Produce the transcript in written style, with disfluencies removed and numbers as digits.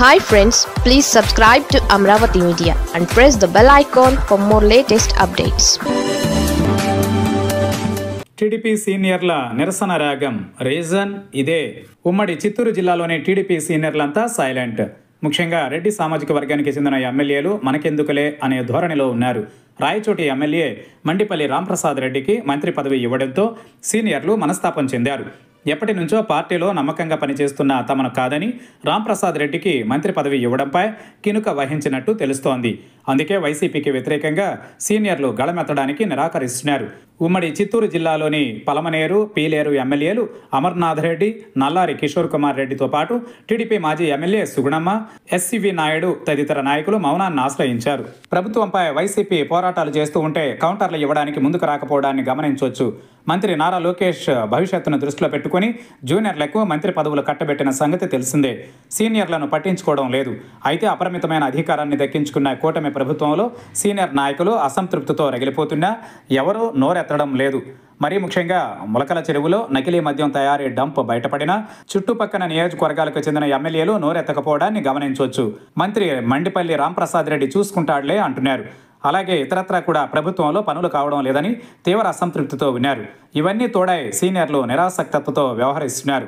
Hi friends, please subscribe to Amravati Media and press the bell icon for more latest updates. TDP సీనియర్ల నిరసన రాగం reason ఇదే. ఉమ్మడి చిత్తూరు జిల్లాలోని టీడీపీ సీనియర్లంతా సైలెంట్. ముఖ్యంగా రెడ్డి సామాజిక వర్గానికి చెందిన ఎమ్మెల్యేలు మనకెందుకులే అనే ధోరణిలో ఉన్నారు. రాయచోటి ఎమ్మెల్యే మండిపల్లి రాంప్రసాద్ రెడ్డికి మంత్రి పదవి ఇవ్వడంతో సీనియర్లు మనస్తాపం చెందారు. ఎప్పటి నుంచో పార్టీలో నమ్మకంగా పనిచేస్తున్న తమను కాదని రాంప్రసాద్ రెడ్డికి మంత్రి పదవి ఇవ్వడంపై కినుక వహించినట్టు తెలుస్తోంది. అందుకే వైసీపీకి వ్యతిరేకంగా సీనియర్లు గళమెత్తడానికి నిరాకరిస్తున్నారు. ఉమ్మడి చిత్తూరు జిల్లాలోని పలమనేరు, పీలేరు ఎమ్మెల్యేలు అమర్నాథ్ రెడ్డి, నల్లారి కిషోర్ కుమార్ రెడ్డితో పాటు టీడీపీ మాజీ ఎమ్మెల్యే సుగుణమ్మ, ఎస్సీవీ నాయుడు తదితర నాయకులు మౌనాన్ని ఆశ్రయించారు. ప్రభుత్వంపై వైసీపీ పోరాటాలు చేస్తూ ఉంటే కౌంటర్లు ఇవ్వడానికి ముందుకు రాకపోవడాన్ని గమనించవచ్చు. మంత్రి నారా లోకేష్ భవిష్యత్తును దృష్టిలో పెట్టుకుని జూనియర్లకు మంత్రి పదవులు కట్టబెట్టిన సంగతి తెలిసిందే. సీనియర్లను పట్టించుకోవడం లేదు. అయితే అపరిమితమైన అధికారాన్ని దక్కించుకున్న కూటమి ప్రభుత్వంలో సీనియర్ నాయకులు అసంతృప్తితో రగిలిపోతున్నా ఎవరూ నోరెత్తడం లేదు. మరీ ముఖ్యంగా ములకల చెరువులో నకిలీ మద్యం తయారీ డంప్ బయటపడినా చుట్టుపక్కల నియోజకవర్గాలకు చెందిన ఎమ్మెల్యేలు నోరెత్తకపోవడాన్ని గమనించవచ్చు. మంత్రి మండిపల్లి రాంప్రసాద్ రెడ్డి చూసుకుంటాడులే అంటున్నారు. అలాగే ఇతరత్రా కూడా ప్రభుత్వంలో పనులు కావడం లేదని తీవ్ర అసంతృప్తితో ఉన్నారు. ఇవన్నీ తోడై సీనియర్లు నిరాసక్తతతో వ్యవహరిస్తున్నారు.